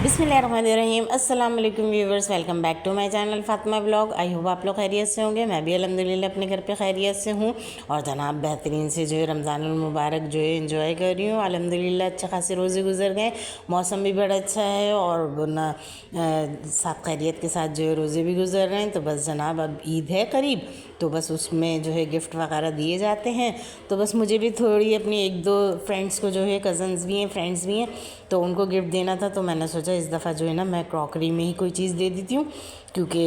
बिस्मिल्लाहिर्रहमानिर्रहीम। अस्सलाम वालेकुम viewers, welcome back to my channel Fatima blog. I hope आप लोग खैरियत से होंगे। मैं भी अल्हम्दुलिल्लाह अपने घर पे खैरियत से हूँ और जनाब बेहतरीन से जो है रमज़ानुल मुबारक जो है एंजॉय कर रही हूँ। अल्हम्दुलिल्लाह अच्छे खासे रोज़े गुजर गए, मौसम भी बड़ा अच्छा है और ना साथ खैरियत के साथ जो है रोज़े भी गुजर रहे हैं। तो बस जनाब अब ईद है करीब, तो बस उसमें जो है गिफ्ट वगैरह दिए जाते हैं। तो बस मुझे भी थोड़ी अपनी एक दो फ्रेंड्स को जो है, कज़न्स भी हैं, फ्रेंड्स भी हैं, तो उनको गिफ्ट देना था। तो मैंने सोचा इस दफ़ा जो है ना मैं क्रॉकरी में ही कोई चीज़ दे देती हूँ, क्योंकि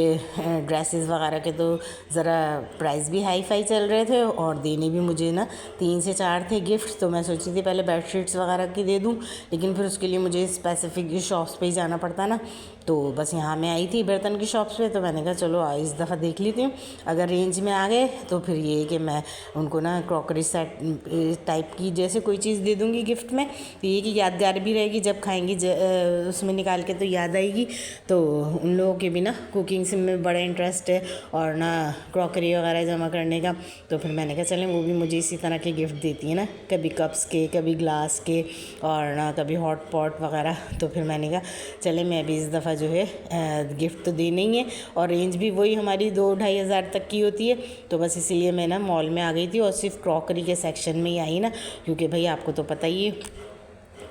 ड्रेसेस वगैरह के तो ज़रा प्राइस भी हाई फाई चल रहे थे और देने भी मुझे ना 3 से 4 थे गिफ्ट। तो मैं सोची थी पहले बेडशीट्स वगैरह की दे दूँ, लेकिन फिर उसके लिए मुझे स्पेसिफिक शॉप्स पे ही जाना पड़ता ना। तो बस यहाँ मैं आई थी बर्तन की शॉप्स पे, तो मैंने कहा चलो इस दफ़ा देख लेती हूँ, अगर रेंज में आ गए तो फिर ये है कि मैं उनको ना क्रॉकरी सेट टाइप की जैसे कोई चीज़ दे दूँगी गिफ्ट में। तो ये कि यादगार भी रहेगी, जब खाएंगी उसमें निकाल के तो याद आएगी। तो उन लोगों के भी ना कुकिंग से में बड़ा इंटरेस्ट है और ना क्रॉकरी वगैरह जमा करने का। तो फिर मैंने कहा चलें वो भी मुझे इसी तरह के गिफ्ट देती है ना, कभी कप्स के, कभी ग्लास के और ना कभी हॉट पॉट वगैरह। तो फिर मैंने कहा चले मैं भी इस दफ़ा जो है गिफ्ट तो देना ही है, और रेंज भी वही हमारी 2-2.5 हज़ार तक की होती है। तो बस इसीलिए मैं ना मॉल में आ गई थी और सिर्फ क्रॉकरी के सेक्शन में ही आई ना, क्योंकि भाई आपको तो पता ही है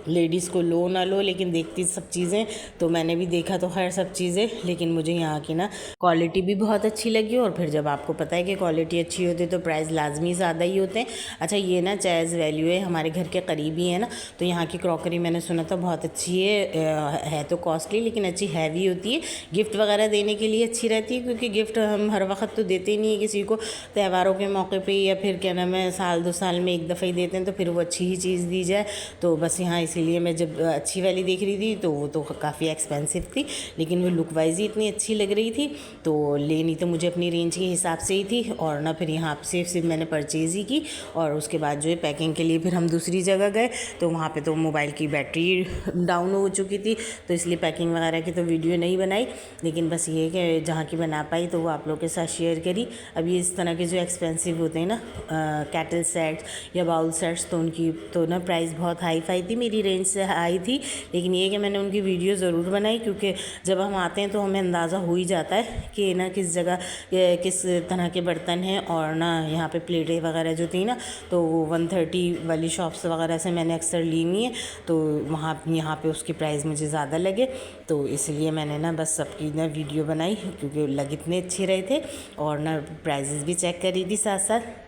लेडीज़ को लो ना लो लेकिन देखती सब चीज़ें। तो मैंने भी देखा तो खैर सब चीज़ें, लेकिन मुझे यहाँ की ना क्वालिटी भी बहुत अच्छी लगी। और फिर जब आपको पता है कि क्वालिटी अच्छी होती है तो प्राइस लाजमी ज़्यादा ही होते हैं। अच्छा ये ना चैज़ वैल्यू है, हमारे घर के करीब ही है ना, तो यहाँ की क्रॉकरी मैंने सुना था बहुत अच्छी है तो कॉस्टली लेकिन अच्छी हैवी होती है। गिफ्ट वगैरह देने के लिए अच्छी रहती है, क्योंकि गिफ्ट हम हर वक्त तो देते ही नहीं है किसी को, त्योहारों के मौके पर या फिर क्या नाम है साल 2 साल में एक दफ़ा ही देते हैं, तो फिर वो अच्छी ही चीज़ दी जाए। तो बस यहाँ इसीलिए मैं जब अच्छी वाली देख रही थी तो वो तो काफ़ी एक्सपेंसिव थी, लेकिन वो लुक वाइज ही इतनी अच्छी लग रही थी। तो लेनी तो मुझे अपनी रेंज के हिसाब से ही थी, और ना फिर यहाँ से सिर्फ मैंने परचेज़ ही की। और उसके बाद जो है पैकिंग के लिए फिर हम दूसरी जगह गए, तो वहाँ पे तो मोबाइल की बैटरी डाउन हो चुकी थी, तो इसलिए पैकिंग वगैरह की तो वीडियो नहीं बनाई। लेकिन बस ये है कि जहाँ की बना पाई तो वो आप लोग के साथ शेयर करी। अभी इस तरह के जो एक्सपेंसिव होते हैं ना कैटल सेट्स या बाउल सेट्स, तो उनकी तो ना प्राइस बहुत हाई फाई थी, मेरी रेंज से आई थी। लेकिन ये कि मैंने उनकी वीडियो ज़रूर बनाई, क्योंकि जब हम आते हैं तो हमें अंदाज़ा हो ही जाता है कि ना किस जगह किस तरह के बर्तन हैं। और ना यहाँ पे प्लेटें वगैरह जो थी ना, तो 130 वाली शॉप्स वगैरह से मैंने अक्सर ली हुई है, तो वहाँ यहाँ पे उसकी प्राइस मुझे ज़्यादा लगे, तो इसलिए मैंने ना बस सबकी ना वीडियो बनाई, क्योंकि लग इतने अच्छे रहे थे और ना प्राइजेस भी चेक करी थी साथ साथ।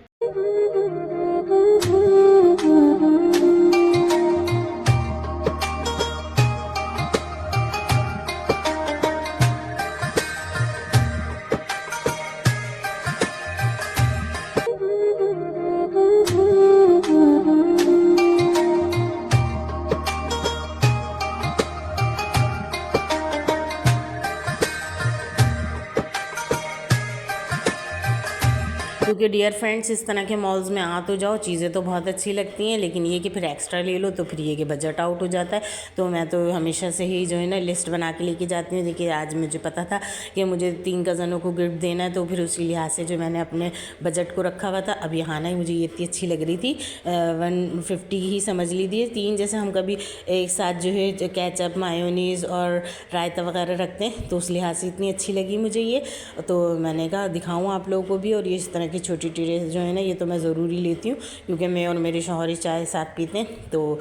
क्योंकि डियर फ्रेंड्स इस तरह के मॉल्स में आ तो जाओ, चीज़ें तो बहुत अच्छी लगती हैं, लेकिन ये कि फिर एक्स्ट्रा ले लो तो फिर ये कि बजट आउट हो जाता है। तो मैं तो हमेशा से ही जो है ना लिस्ट बना के लेके जाती हूँ। देखिए आज मुझे पता था कि मुझे 3 कज़नों को गिफ्ट देना है, तो फिर उसी लिहाज से जो मैंने अपने बजट को रखा हुआ था। अब यहाँ ना मुझे ये इतनी अच्छी लग रही थी, 150 ही समझ लीजिए, 3 जैसे हम कभी एक साथ जो है केचप मायोनीज़ और रायता वगैरह रखते हैं, तो उस लिहाज से इतनी अच्छी लगी मुझे ये। तो मैंने कहा दिखाऊँ आप लोगों को भी। और ये इस तरह की छोटी ट्रे जो है ना ये तो मैं ज़रूरी लेती हूँ, क्योंकि मैं और मेरे शौहर ही चाय साथ पीते हैं, तो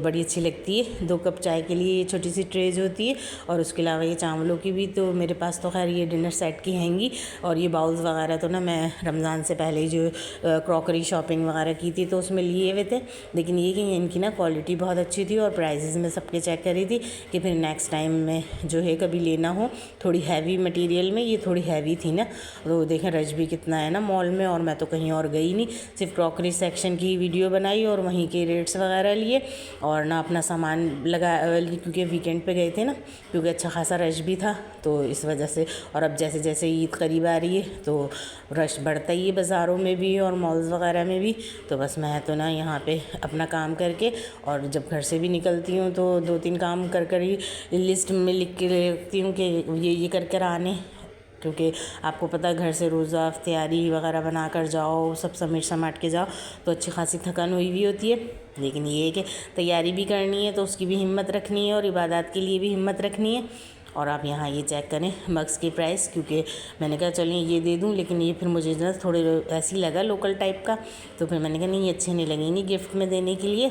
बड़ी अच्छी लगती है। 2 कप चाय के लिए ये छोटी सी ट्रेज होती है, और उसके अलावा ये चावलों की भी, तो मेरे पास तो खैर ये डिनर सेट की हैंगी। और ये बाउल्स वगैरह तो ना मैं रमज़ान से पहले ही जो क्रॉकरी शॉपिंग वगैरह की थी तो उसमें लिए हुए थे। लेकिन ये कि इनकी ना क्वालिटी बहुत अच्छी थी और प्राइजेस में सबके चेक करी थी कि फिर नेक्स्ट टाइम में जो है कभी लेना हो थोड़ी हैवी मटेरियल में। ये थोड़ी हैवी थी ना, तो देखें रश भी कितना है ना मॉल मॉल में, और मैं तो कहीं और गई नहीं, सिर्फ क्रॉकरी सेक्शन की वीडियो बनाई और वहीं के रेट्स वगैरह लिए और ना अपना सामान लगा, क्योंकि वीकेंड पे गए थे ना, क्योंकि अच्छा खासा रश भी था तो इस वजह से। और अब जैसे जैसे ईद करीब आ रही है तो रश बढ़ता ही है बाज़ारों में भी और मॉल्स वगैरह में भी। तो बस मैं तो ना यहाँ पे अपना काम करके, और जब घर से भी निकलती हूँ तो 2-3 काम कर कर ही लिस्ट में लिख के रखती हूँ कि ये कर कर आने, क्योंकि आपको पता है घर से रोज़ा तैयारी वगैरह बना कर जाओ, सब समेट समाट के जाओ तो अच्छी खासी थकान हुई भी होती है। लेकिन ये है कि तैयारी भी करनी है तो उसकी भी हिम्मत रखनी है और इबादत के लिए भी हिम्मत रखनी है। और आप यहाँ ये चेक करें मग्स की प्राइस, क्योंकि मैंने कहा चलिए ये दे दूँ, लेकिन ये फिर मुझे ना थोड़े ऐसे ही लगा लोकल टाइप का, तो फिर मैंने कहा नहीं ये अच्छे नहीं लगेंगे गिफ्ट में देने के लिए,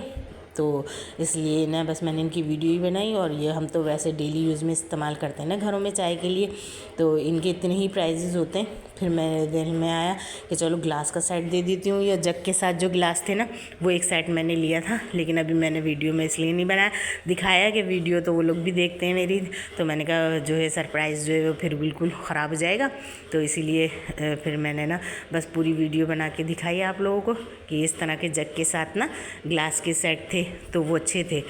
तो इसलिए ना बस मैंने इनकी वीडियो ही बनाई। और ये हम तो वैसे डेली यूज़ में इस्तेमाल करते हैं ना घरों में चाय के लिए, तो इनके इतने ही प्राइजेज़ होते हैं। फिर मेरे दिल में आया कि चलो ग्लास का सेट दे देती हूँ, या जग के साथ जो ग्लास थे ना वो एक सेट मैंने लिया था, लेकिन अभी मैंने वीडियो में इसलिए नहीं बनाया, दिखाया कि वीडियो तो वो लोग भी देखते हैं मेरी, तो मैंने कहा जो है सरप्राइज़ जो है वो फिर बिल्कुल ख़राब हो जाएगा, तो इसीलिए फिर मैंने ना बस पूरी वीडियो बना के दिखाई आप लोगों को कि इस तरह के जग के साथ ना ग्लास के सेट थे तो वो अच्छे थे।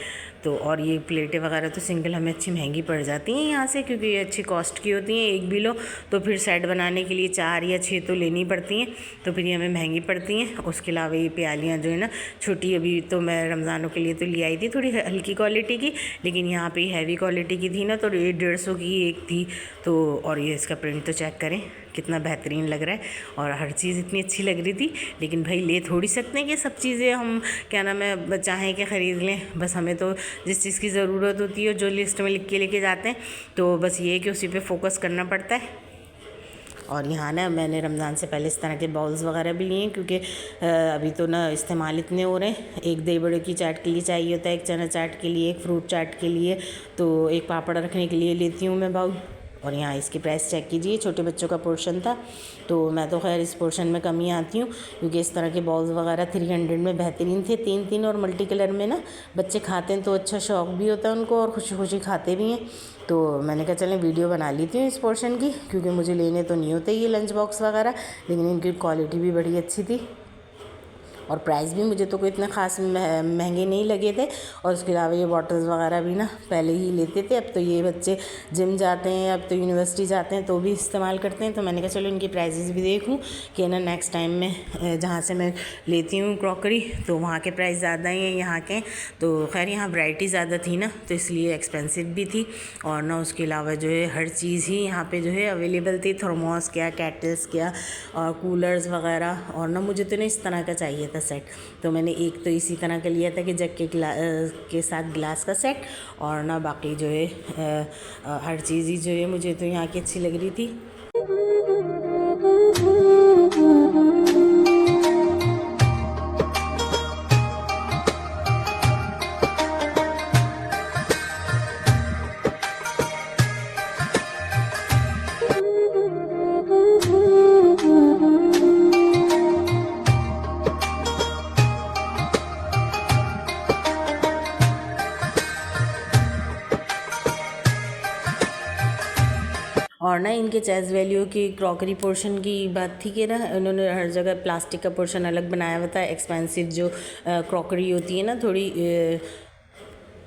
तो और ये प्लेटें वगैरह तो सिंगल हमें अच्छी महंगी पड़ जाती हैं यहाँ से, क्योंकि ये अच्छी कॉस्ट की होती हैं, एक भी लो तो फिर सेट बनाने के लिए 4 या 6 तो लेनी पड़ती हैं, तो फिर ये हमें महंगी पड़ती हैं। उसके अलावा ये प्यालियाँ जो है ना छोटी, अभी तो मैं रमज़ानों के लिए तो ले आई थी थोड़ी हल्की क्वालिटी की, लेकिन यहाँ पे हैवी क्वालिटी की थी ना, तो ये 150 की एक थी। तो और ये इसका प्रिंट तो चेक करें कितना बेहतरीन लग रहा है, और हर चीज़ इतनी अच्छी लग रही थी। लेकिन भाई ले थोड़ी सकते हैं कि सब चीज़ें हम क्या नाम है चाहें कि ख़रीद लें, बस हमें तो जिस चीज़ की ज़रूरत होती है जो लिस्ट में लिख के लेके जाते हैं, तो बस ये है कि उसी पे फोकस करना पड़ता है। और यहाँ ना मैंने रमज़ान से पहले इस तरह के बाउल्स वगैरह भी लिए, क्योंकि अभी तो ना इस्तेमाल इतने हो रहे हैं, एक दही बड़े की चाट के लिए चाहिए होता है, एक चना चाट के लिए, एक फ्रूट चाट के लिए, तो एक पापड़ रखने के लिए लेती हूँ मैं बाउल। और यहाँ इसकी प्राइस चेक कीजिए, छोटे बच्चों का पोर्शन था, तो मैं तो खैर इस पोर्शन में कम ही आती हूँ, क्योंकि इस तरह के बॉल्स वगैरह 300 में बेहतरीन थे, 3-3 और मल्टी कलर में ना बच्चे खाते हैं तो अच्छा शौक़ भी होता है उनको और खुशी खुशी खाते भी हैं। तो मैंने कहा चलें वीडियो बना लेती हूँ इस पोर्शन की, क्योंकि मुझे लेने तो नहीं होते ये लंच बॉक्स वगैरह, लेकिन इनकी क्वालिटी भी बड़ी अच्छी थी और प्राइस भी मुझे तो कोई इतना ख़ास महंगे नहीं लगे थे। और उसके अलावा ये बॉटल्स वगैरह भी ना पहले ही लेते थे, अब तो ये बच्चे जिम जाते हैं, अब तो यूनिवर्सिटी जाते हैं तो भी इस्तेमाल करते हैं, तो मैंने कहा चलो इनकी प्राइसेस भी देखूं कि ना नेक्स्ट टाइम में जहाँ से मैं लेती हूँ क्रॉकरी तो वहाँ के प्राइस ज़्यादा ही हैं यहाँ के। तो खैर यहाँ वैरायटी ज़्यादा थी ना, तो इसलिए एक्सपेंसिव भी थी। और ना उसके अलावा जो है हर चीज़ ही यहाँ पे जो है अवेलेबल थी, थर्मोस क्या, केटल्स क्या, और कूलर्स वगैरह। और ना मुझे तो ना इस तरह का चाहिए था सेट, तो मैंने एक तो इसी तरह का लिया था कि जग के साथ ग्लास का सेट, और ना बाकी जो है हर चीज़ ही जो है मुझे तो यहाँ की अच्छी लग रही थी। और ना इनके चेस वैल्यू की क्रॉकरी पोर्शन की बात थी कि ना उन्होंने हर जगह प्लास्टिक का पोर्शन अलग बनाया हुआ था। एक्सपेंसिव जो क्रॉकरी होती है ना थोड़ी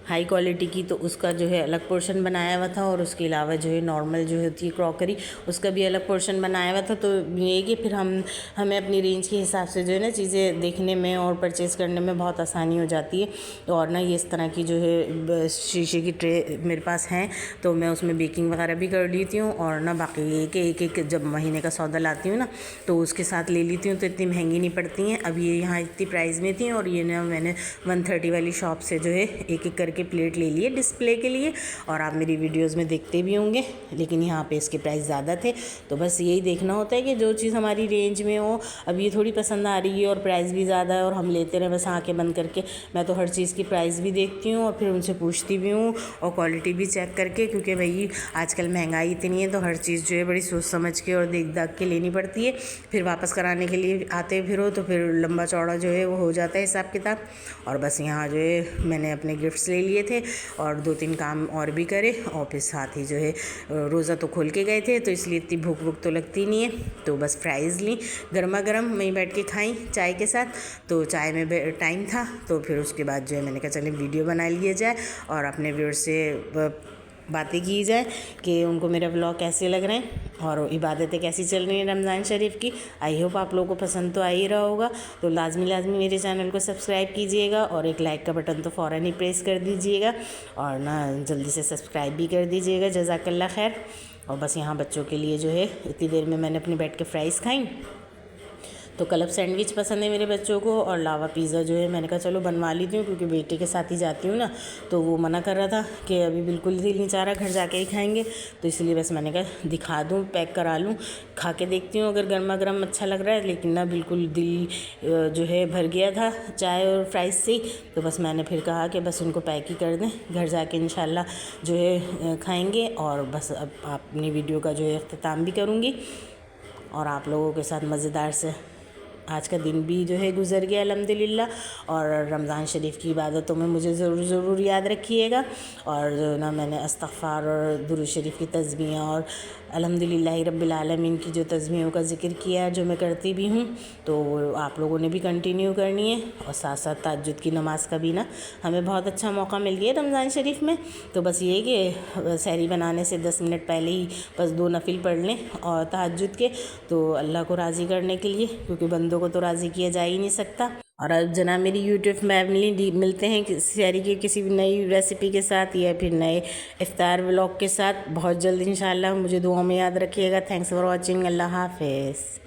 हाई क्वालिटी की, तो उसका जो है अलग पोर्शन बनाया हुआ था, और उसके अलावा जो है नॉर्मल जो होती है क्रॉकरी उसका भी अलग पोर्शन बनाया हुआ था। तो ये कि फिर हमें अपनी रेंज के हिसाब से जो है ना चीज़ें देखने में और परचेज़ करने में बहुत आसानी हो जाती है। और ना ये इस तरह की जो है शीशे की ट्रे मेरे पास हैं, तो मैं उसमें बेकिंग वगैरह भी कर लेती हूँ। और ना बाकी ये कि एक जब महीने का सौदा लाती हूँ ना तो उसके साथ ले लेती हूँ, तो इतनी महंगी नहीं पड़ती हैं। अब ये यहाँ इतनी प्राइस में थी, और ये ना मैंने 130 वाली शॉप से जो है एक एक करके प्लेट ले लिए डिस्प्ले के लिए, और आप मेरी वीडियोस में देखते भी होंगे, लेकिन यहाँ पे इसके प्राइस ज़्यादा थे। तो बस यही देखना होता है कि जो चीज़ हमारी रेंज में हो। अब ये थोड़ी पसंद आ रही है और प्राइस भी ज़्यादा है और हम लेते रहे बस आंखें बंद करके। मैं तो हर चीज़ की प्राइस भी देखती हूँ और फिर उनसे पूछती भी हूँ, और क्वालिटी भी चेक करके, क्योंकि भाई आजकल महंगाई इतनी है तो हर चीज़ जो है बड़ी सोच समझ के और देख दाख के लेनी पड़ती है। फिर वापस कराने के लिए आते फिर तो फिर लंबा चौड़ा जो है वो हो जाता है हिसाब किताब। और बस यहाँ जो है मैंने अपने गिफ्ट्स ले ले लिए थे और 2-3 काम और भी करे, और फिर साथ ही जो है रोज़ा तो खोल के गए थे, तो इसलिए इतनी भूख वूख तो लगती नहीं है। तो बस फ्राइज़ ली गर्मा गर्म, वहीं बैठ के खाई चाय के साथ। तो चाय में टाइम था, तो फिर उसके बाद जो है मैंने कहा चलें वीडियो बना लिया जाए और अपने व्यूअर्स से बातें की जाए कि उनको मेरा व्लॉग कैसे लग रहे हैं और इबादतें कैसी चल रही हैं रमज़ान शरीफ की। आई होप आप लोगों को पसंद तो आ ही रहा होगा। तो लाजमी मेरे चैनल को सब्सक्राइब कीजिएगा और एक लाइक का बटन तो फ़ौरन ही प्रेस कर दीजिएगा और ना जल्दी से सब्सक्राइब भी कर दीजिएगा। जज़ाकल्लाह खैर। और बस यहाँ बच्चों के लिए जो है इतनी देर में मैंने अपनी बैठ के फ्राइज़ खाई। तो क्लब सैंडविच पसंद है मेरे बच्चों को, और लावा पिज़्ज़ा जो है मैंने कहा चलो बनवा लेती हूँ, क्योंकि बेटे के साथ ही जाती हूँ ना, तो वो मना कर रहा था कि अभी बिल्कुल दिल नहीं चाह रहा, घर जाके ही खाएंगे। तो इसलिए बस मैंने कहा दिखा दूँ, पैक करा लूँ, खा के देखती हूँ अगर गर्मा गर्म अच्छा लग रहा है। लेकिन ना बिल्कुल दिल जो है भर गया था चाय और फ्राइज़ से, तो बस मैंने फिर कहा कि बस उनको पैक ही कर दें, घर जाके इंशाल्लाह जो है खाएँगे। और बस अब अपनी वीडियो का जो है अख्तिताम भी करूँगी और आप लोगों के साथ मज़ेदार से आज का दिन भी जो है गुज़र गया अल्हम्दुलिल्लाह। और रमज़ान शरीफ की इबादतों में मुझे ज़रूर याद रखिएगा। और जो ना मैंने इस्तिग़फ़ार और दुरूद शरीफ की तस्बीहें और अल्हम्दुलिल्लाह रब्बिल आलमीन की जो तस्बीहों का ज़िक्र किया है, जो मैं करती भी हूँ, तो वो आप लोगों ने भी कंटिन्यू करनी है। और साथ साथ तहज्जुद की नमाज़ का भी ना हमें बहुत अच्छा मौका मिल गया रमज़ान शरीफ में। तो बस ये कि सहरी बनाने से 10 मिनट पहले ही बस 2 नफिल पढ़ लें और तहज्जुद के, तो अल्लाह को राज़ी करने के लिए, क्योंकि बंदों को तो राज़ी किया जा ही नहीं सकता। और अब जनाब मेरी यूट्यूब फैमिली मिलते हैं सहरी की किसी भी नई रेसिपी के साथ या फिर नए इफ्तार व्लॉग के साथ बहुत जल्द इंशाल्लाह। मुझे दुआ में याद रखिएगा। Thanks for watching. अल्लाह हाफ़िज़।